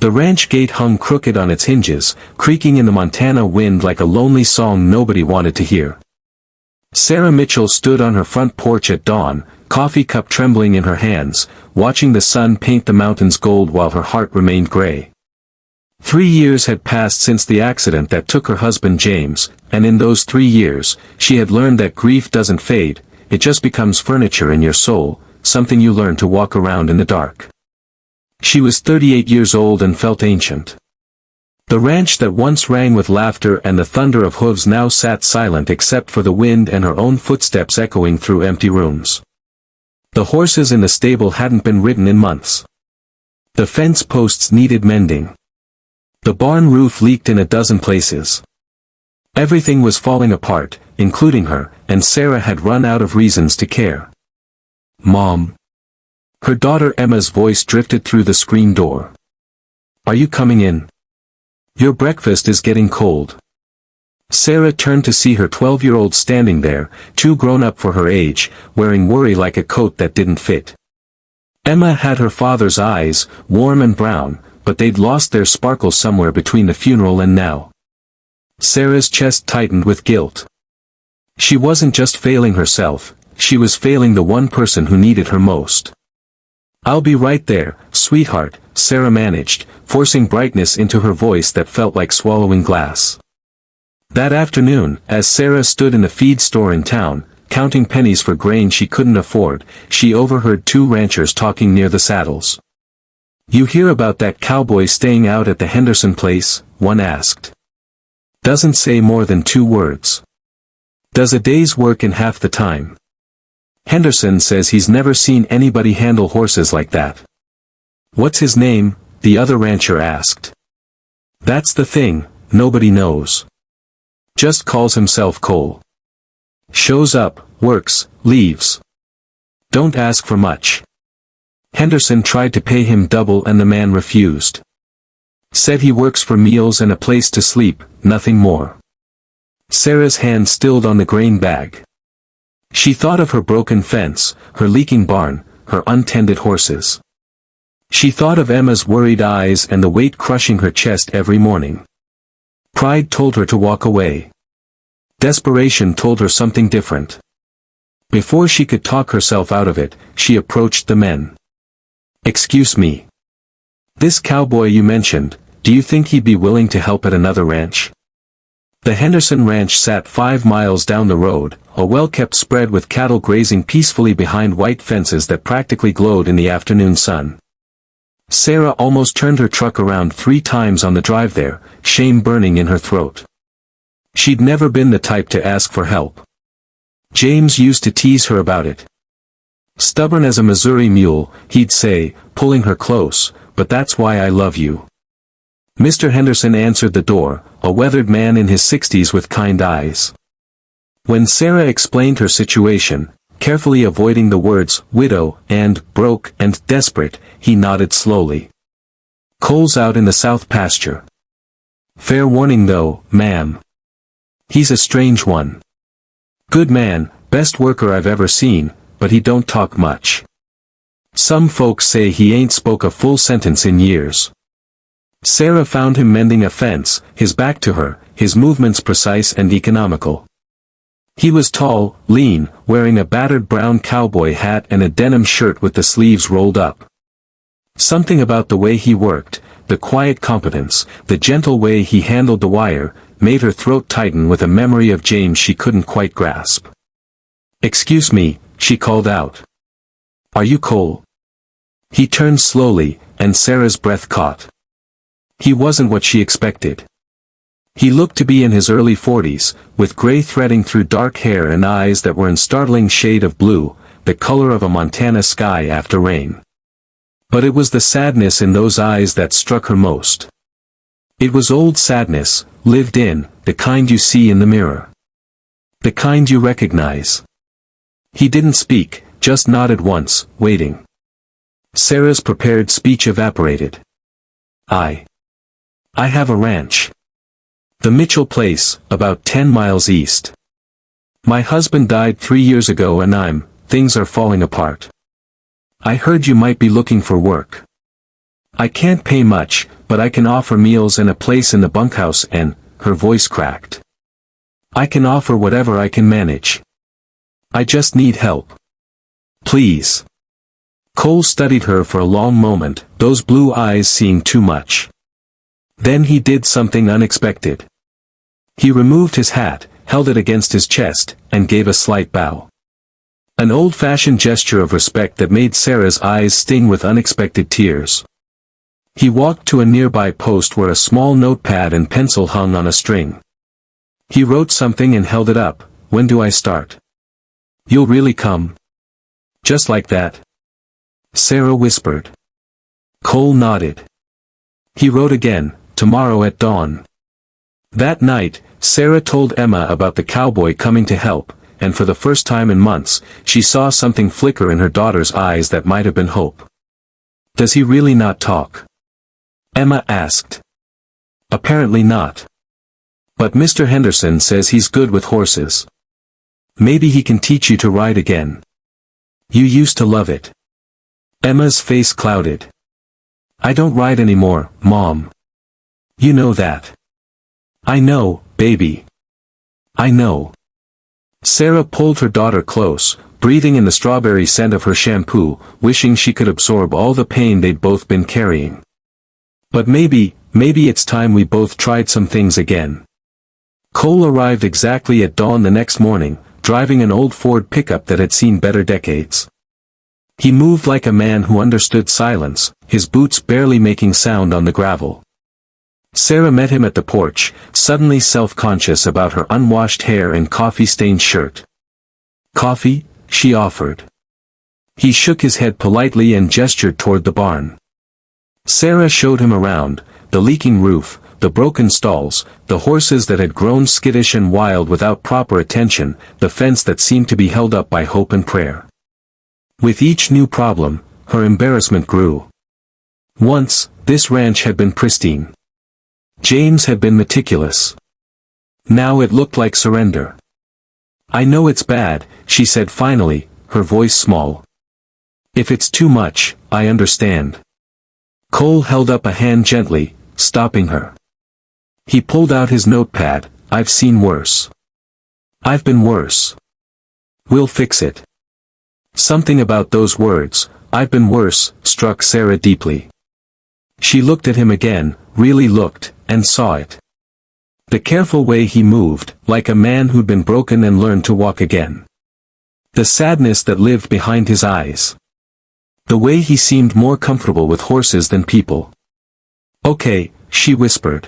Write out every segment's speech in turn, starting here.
The ranch gate hung crooked on its hinges, creaking in the Montana wind like a lonely song nobody wanted to hear. Sarah Mitchell stood on her front porch at dawn, coffee cup trembling in her hands, watching the sun paint the mountains gold while her heart remained gray. 3 years had passed since the accident that took her husband James, and in those 3 years, she had learned that grief doesn't fade, it just becomes furniture in your soul, something you learn to walk around in the dark. She was 38 years old and felt ancient. The ranch that once rang with laughter and the thunder of hooves now sat silent except for the wind and her own footsteps echoing through empty rooms. The horses in the stable hadn't been ridden in months. The fence posts needed mending. The barn roof leaked in a dozen places. Everything was falling apart, including her, and Sarah had run out of reasons to care. "Mom." Her daughter Emma's voice drifted through the screen door. "Are you coming in? Your breakfast is getting cold." Sarah turned to see her 12-year-old standing there, too grown up for her age, wearing worry like a coat that didn't fit. Emma had her father's eyes, warm and brown, but they'd lost their sparkle somewhere between the funeral and now. Sarah's chest tightened with guilt. She wasn't just failing herself, she was failing the one person who needed her most. "I'll be right there, sweetheart," Sarah managed, forcing brightness into her voice that felt like swallowing glass. That afternoon, as Sarah stood in the feed store in town, counting pennies for grain she couldn't afford, she overheard 2 ranchers talking near the saddles. "You hear about that cowboy staying out at the Henderson place?" one asked. "Doesn't say more than 2 words. Does a day's work in half the time. Henderson says he's never seen anybody handle horses like that." "What's his name?" the other rancher asked. "That's the thing, nobody knows. Just calls himself Cole. Shows up, works, leaves. Don't ask for much. Henderson tried to pay him double and the man refused. Said he works for meals and a place to sleep, nothing more." Sarah's hand stilled on the grain bag. She thought of her broken fence, her leaking barn, her untended horses. She thought of Emma's worried eyes and the weight crushing her chest every morning. Pride told her to walk away. Desperation told her something different. Before she could talk herself out of it, she approached the men. "Excuse me. This cowboy you mentioned, do you think he'd be willing to help at another ranch?" The Henderson Ranch sat 5 miles down the road, a well-kept spread with cattle grazing peacefully behind white fences that practically glowed in the afternoon sun. Sarah almost turned her truck around 3 times on the drive there, shame burning in her throat. She'd never been the type to ask for help. James used to tease her about it. Stubborn as a Missouri mule, he'd say, pulling her close, "But that's why I love you." Mr. Henderson answered the door, a weathered man in his 60s with kind eyes. When Sarah explained her situation, carefully avoiding the words widow and broke and desperate, he nodded slowly. "Cole's out in the south pasture. Fair warning though, ma'am. He's a strange one. Good man, best worker I've ever seen, but he don't talk much. Some folks say he ain't spoke a full sentence in years." Sarah found him mending a fence, his back to her, his movements precise and economical. He was tall, lean, wearing a battered brown cowboy hat and a denim shirt with the sleeves rolled up. Something about the way he worked, the quiet competence, the gentle way he handled the wire, made her throat tighten with a memory of James she couldn't quite grasp. "Excuse me," she called out. "Are you Cole?" He turned slowly, and Sarah's breath caught. He wasn't what she expected. He looked to be in his early 40s, with gray threading through dark hair and eyes that were in startling shade of blue, the color of a Montana sky after rain. But it was the sadness in those eyes that struck her most. It was old sadness, lived in, the kind you see in the mirror. The kind you recognize. He didn't speak, just nodded once, waiting. Sarah's prepared speech evaporated. I have a ranch. The Mitchell place, about 10 miles east. My husband died 3 years ago and things are falling apart. I heard you might be looking for work. I can't pay much, but I can offer meals and a place in the bunkhouse and," her voice cracked. "I can offer whatever I can manage. I just need help. Please." Cole studied her for a long moment, those blue eyes seeing too much. Then he did something unexpected. He removed his hat, held it against his chest, and gave a slight bow. An old-fashioned gesture of respect that made Sarah's eyes sting with unexpected tears. He walked to a nearby post where a small notepad and pencil hung on a string. He wrote something and held it up. "When do I start?" "You'll really come?" "Just like that?" Sarah whispered. Cole nodded. He wrote again, "Tomorrow at dawn." That night, Sarah told Emma about the cowboy coming to help, and for the first time in months, she saw something flicker in her daughter's eyes that might have been hope. "Does he really not talk?" Emma asked. "Apparently not. But Mr. Henderson says he's good with horses. Maybe he can teach you to ride again. You used to love it." Emma's face clouded. "I don't ride anymore, Mom. You know that." "I know, baby. I know." Sarah pulled her daughter close, breathing in the strawberry scent of her shampoo, wishing she could absorb all the pain they'd both been carrying. "But maybe it's time we both tried some things again." Cole arrived exactly at dawn the next morning, driving an old Ford pickup that had seen better decades. He moved like a man who understood silence, his boots barely making sound on the gravel. Sarah met him at the porch, suddenly self-conscious about her unwashed hair and coffee-stained shirt. "Coffee?" she offered. He shook his head politely and gestured toward the barn. Sarah showed him around, the leaking roof, the broken stalls, the horses that had grown skittish and wild without proper attention, the fence that seemed to be held up by hope and prayer. With each new problem, her embarrassment grew. Once, this ranch had been pristine. James had been meticulous. Now it looked like surrender. "I know it's bad," she said finally, her voice small. "If it's too much, I understand." Cole held up a hand gently, stopping her. He pulled out his notepad. "I've seen worse. I've been worse. We'll fix it." Something about those words, "I've been worse," struck Sarah deeply. She looked at him again, really looked, and saw it. The careful way he moved, like a man who'd been broken and learned to walk again. The sadness that lived behind his eyes. The way he seemed more comfortable with horses than people. "Okay," she whispered.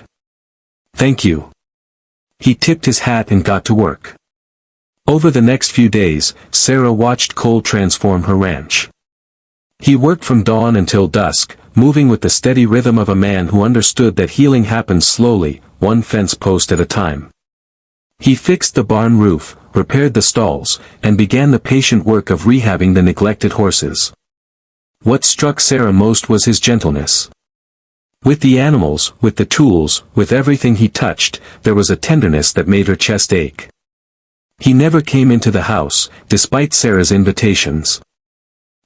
"Thank you." He tipped his hat and got to work. Over the next few days, Sarah watched Cole transform her ranch. He worked from dawn until dusk, moving with the steady rhythm of a man who understood that healing happens slowly, one fence post at a time. He fixed the barn roof, repaired the stalls, and began the patient work of rehabbing the neglected horses. What struck Sarah most was his gentleness. With the animals, with the tools, with everything he touched, there was a tenderness that made her chest ache. He never came into the house, despite Sarah's invitations.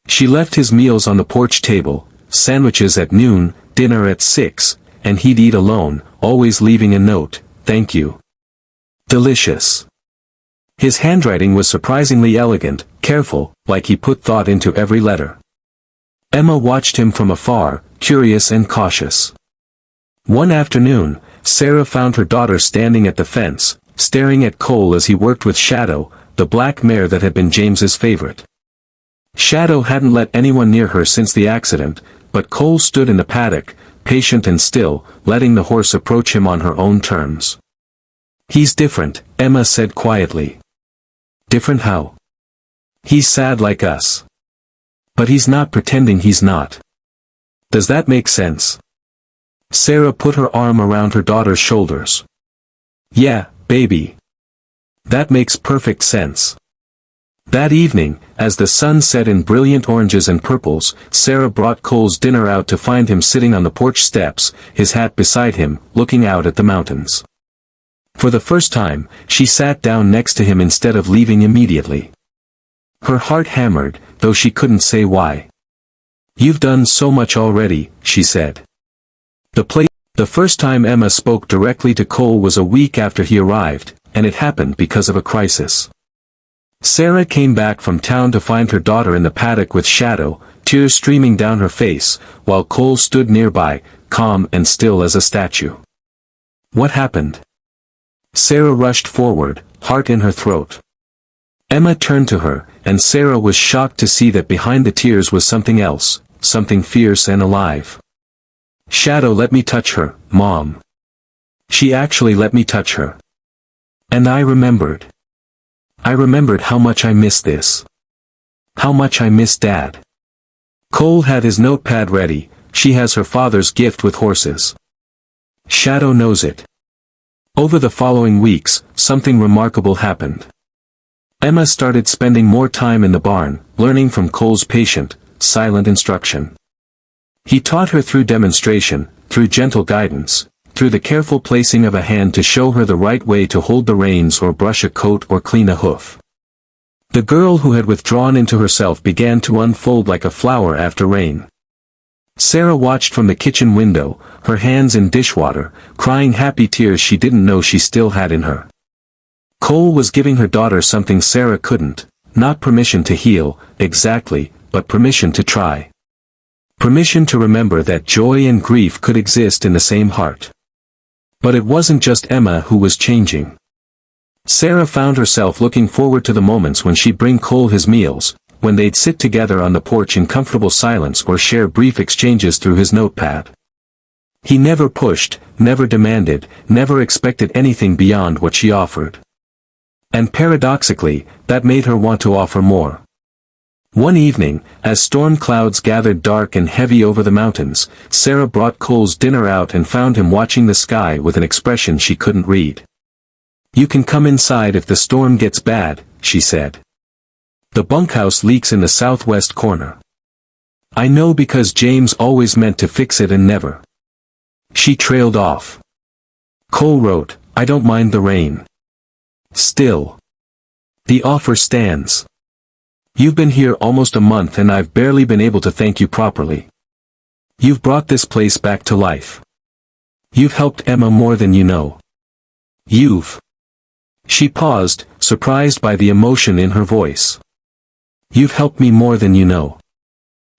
She left his meals on the porch table, sandwiches at noon, dinner at 6, and he'd eat alone, always leaving a note, "Thank you." Delicious. His handwriting was surprisingly elegant, careful, like he put thought into every letter. Emma watched him from afar, curious and cautious. One afternoon, Sarah found her daughter standing at the fence, staring at Cole as he worked with Shadow, the black mare that had been James's favorite. Shadow hadn't let anyone near her since the accident, but Cole stood in the paddock, patient and still, letting the horse approach him on her own terms. "He's different," Emma said quietly. "Different how?" "He's sad like us. But he's not pretending he's not. Does that make sense?" Sarah put her arm around her daughter's shoulders. "Yeah, baby. That makes perfect sense." That evening, as the sun set in brilliant oranges and purples, Sarah brought Cole's dinner out to find him sitting on the porch steps, his hat beside him, looking out at the mountains. For the first time, she sat down next to him instead of leaving immediately. Her heart hammered, though she couldn't say why. "You've done so much already," she said. The first time Emma spoke directly to Cole was a week after he arrived, and it happened because of a crisis. Sarah came back from town to find her daughter in the paddock with Shadow, tears streaming down her face, while Cole stood nearby, calm and still as a statue. What happened? Sarah rushed forward, heart in her throat. Emma turned to her, and Sarah was shocked to see that behind the tears was something else, something fierce and alive. Shadow let me touch her, Mom. She actually let me touch her. And I remembered. I remembered how much I missed this. How much I missed Dad. Cole had his notepad ready. She has her father's gift with horses. Shadow knows it. Over the following weeks, something remarkable happened. Emma started spending more time in the barn, learning from Cole's patient, silent instruction. He taught her through demonstration, through gentle guidance, through the careful placing of a hand to show her the right way to hold the reins or brush a coat or clean a hoof. The girl who had withdrawn into herself began to unfold like a flower after rain. Sarah watched from the kitchen window, her hands in dishwater, crying happy tears she didn't know she still had in her. Cole was giving her daughter something Sarah couldn't, not permission to heal, exactly, but permission to try. Permission to remember that joy and grief could exist in the same heart. But it wasn't just Emma who was changing. Sarah found herself looking forward to the moments when she'd bring Cole his meals, when they'd sit together on the porch in comfortable silence or share brief exchanges through his notepad. He never pushed, never demanded, never expected anything beyond what she offered. And paradoxically, that made her want to offer more. One evening, as storm clouds gathered dark and heavy over the mountains, Sarah brought Cole's dinner out and found him watching the sky with an expression she couldn't read. "You can come inside if the storm gets bad," she said. "The bunkhouse leaks in the southwest corner. I know because James always meant to fix it and never." She trailed off. Cole wrote, "I don't mind the rain. Still. The offer stands. You've been here almost a month and I've barely been able to thank you properly. You've brought this place back to life. You've helped Emma more than you know. You've..." She paused, surprised by the emotion in her voice. "You've helped me more than you know."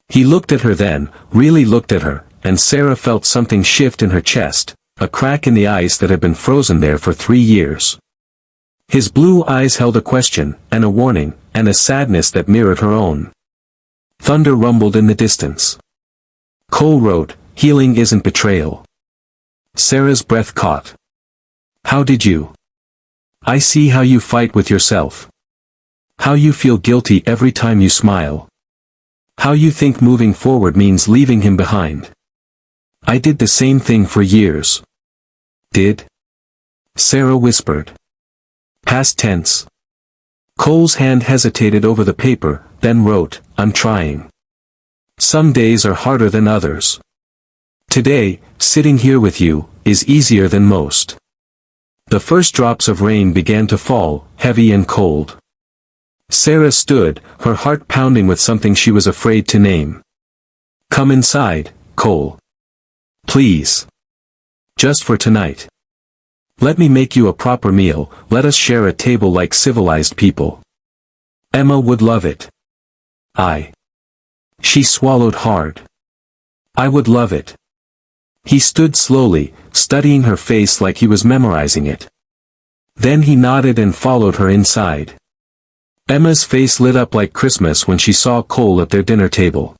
He looked at her then, really looked at her, and Sarah felt something shift in her chest, a crack in the ice that had been frozen there for 3 years. His blue eyes held a question, and a warning, and a sadness that mirrored her own. Thunder rumbled in the distance. Cole wrote, "Healing isn't betrayal." Sarah's breath caught. "How did you? I see how you fight with yourself. How you feel guilty every time you smile. How you think moving forward means leaving him behind. I did the same thing for years." "Did?" Sarah whispered. Past tense. Cole's hand hesitated over the paper, then wrote, "I'm trying. Some days are harder than others. Today, sitting here with you, is easier than most." The first drops of rain began to fall, heavy and cold. Sarah stood, her heart pounding with something she was afraid to name. "Come inside, Cole. Please. Just for tonight. Let me make you a proper meal, let us share a table like civilized people. Emma would love it. She swallowed hard. "I would love it." He stood slowly, studying her face like he was memorizing it. Then he nodded and followed her inside. Emma's face lit up like Christmas when she saw Cole at their dinner table.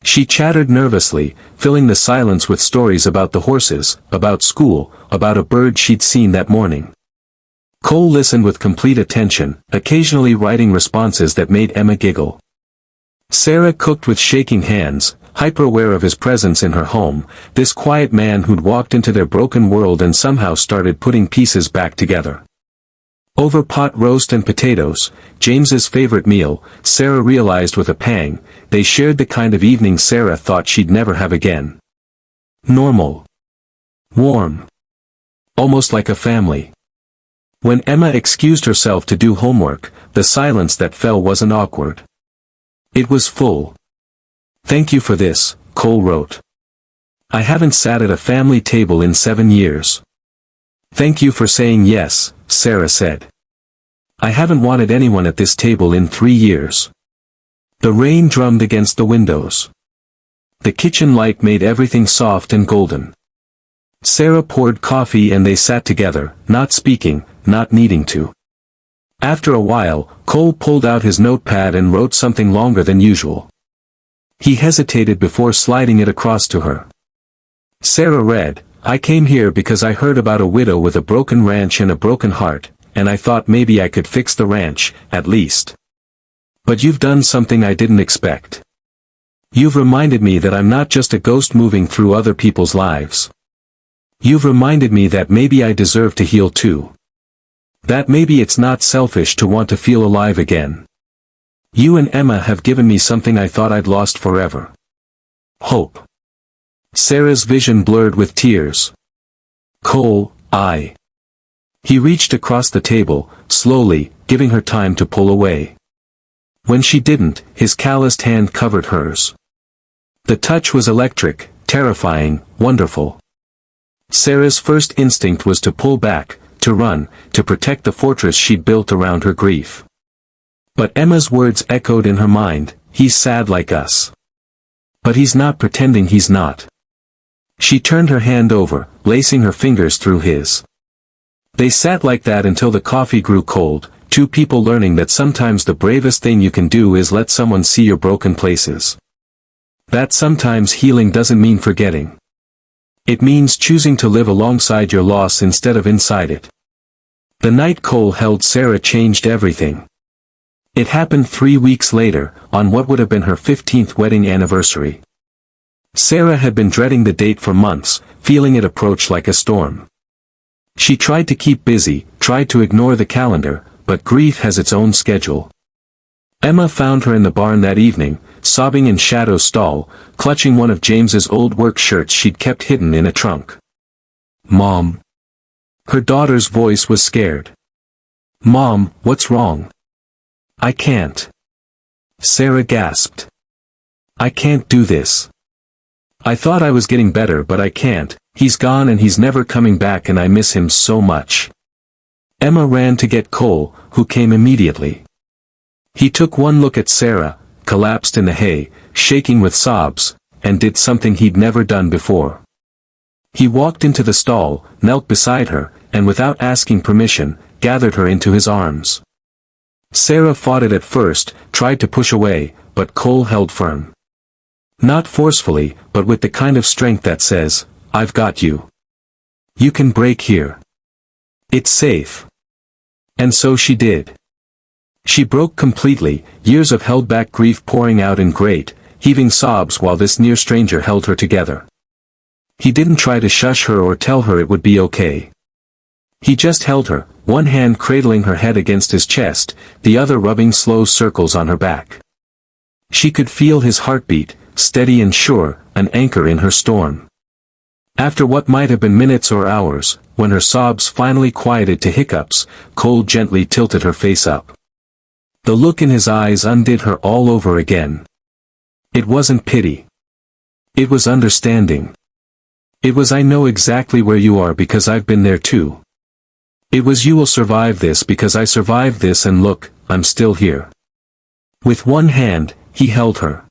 She chattered nervously, filling the silence with stories about the horses, about school, about a bird she'd seen that morning. Cole listened with complete attention, occasionally writing responses that made Emma giggle. Sarah cooked with shaking hands, hyper-aware of his presence in her home, this quiet man who'd walked into their broken world and somehow started putting pieces back together. Over pot roast and potatoes, James's favorite meal, Sarah realized with a pang, they shared the kind of evening Sarah thought she'd never have again. Normal. Warm. Almost like a family. When Emma excused herself to do homework, the silence that fell wasn't awkward. It was full. "Thank you for this," Cole wrote. I haven't sat at a family table in 7 years. Thank you for saying yes, Sarah said. I haven't wanted anyone at this table in 3 years. The rain drummed against the windows. The kitchen light made everything soft and golden. Sarah poured coffee and they sat together, not speaking, not needing to. After a while, Cole pulled out his notepad and wrote something longer than usual. He hesitated before sliding it across to her. Sarah read, I came here because I heard about a widow with a broken ranch and a broken heart, and I thought maybe I could fix the ranch, at least. But you've done something I didn't expect. You've reminded me that I'm not just a ghost moving through other people's lives. You've reminded me that maybe I deserve to heal too. That maybe it's not selfish to want to feel alive again. You and Emma have given me something I thought I'd lost forever. Hope. Sarah's vision blurred with tears. Cole, He reached across the table, slowly, giving her time to pull away. When she didn't, his calloused hand covered hers. The touch was electric, terrifying, wonderful. Sarah's first instinct was to pull back, to run, to protect the fortress she'd built around her grief. But Emma's words echoed in her mind, he's sad like us. But he's not pretending he's not. She turned her hand over, lacing her fingers through his. They sat like that until the coffee grew cold, two people learning that sometimes the bravest thing you can do is let someone see your broken places. That sometimes healing doesn't mean forgetting. It means choosing to live alongside your loss instead of inside it. The night Cole held Sarah changed everything. It happened 3 weeks later, on what would have been her 15th wedding anniversary. Sarah had been dreading the date for months, feeling it approach like a storm. She tried to keep busy, tried to ignore the calendar, but grief has its own schedule. Emma found her in the barn that evening, sobbing in Shadow's stall, clutching one of James's old work shirts she'd kept hidden in a trunk. Mom. Her daughter's voice was scared. Mom, what's wrong? I can't. Sarah gasped. I can't do this. I thought I was getting better but I can't, he's gone and he's never coming back and I miss him so much. Emma ran to get Cole, who came immediately. He took one look at Sarah, collapsed in the hay, shaking with sobs, and did something he'd never done before. He walked into the stall, knelt beside her, and without asking permission, gathered her into his arms. Sarah fought it at first, tried to push away, but Cole held firm. Not forcefully, but with the kind of strength that says, I've got you. You can break here. It's safe. And so she did. She broke completely, years of held-back grief pouring out in great, heaving sobs while this near stranger held her together. He didn't try to shush her or tell her it would be okay. He just held her, one hand cradling her head against his chest, the other rubbing slow circles on her back. She could feel his heartbeat, steady and sure, an anchor in her storm. After what might have been minutes or hours, when her sobs finally quieted to hiccups, Cole gently tilted her face up. The look in his eyes undid her all over again. It wasn't pity. It was understanding. It was I know exactly where you are because I've been there too. It was you will survive this because I survived this and look, I'm still here. With one hand, he held her.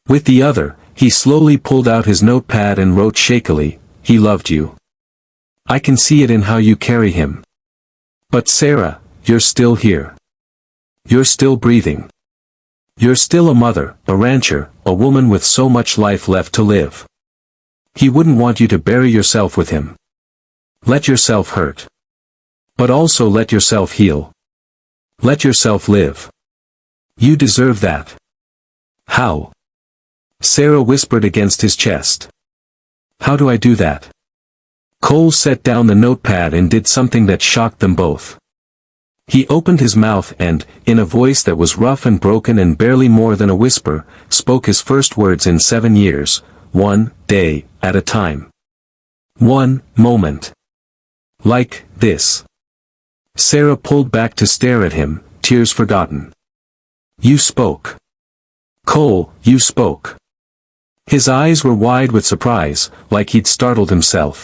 With the other, he slowly pulled out his notepad and wrote shakily, he loved you. I can see it in how you carry him. But Sarah, you're still here. You're still breathing. You're still a mother, a rancher, a woman with so much life left to live. He wouldn't want you to bury yourself with him. Let yourself hurt. But also let yourself heal. Let yourself live. You deserve that. How? Sarah whispered against his chest. How do I do that? Cole set down the notepad and did something that shocked them both. He opened his mouth and, in a voice that was rough and broken and barely more than a whisper, spoke his first words in 7 years, one day at a time. One moment. Like this. Sarah pulled back to stare at him, tears forgotten. You spoke. Cole, you spoke. His eyes were wide with surprise, like he'd startled himself.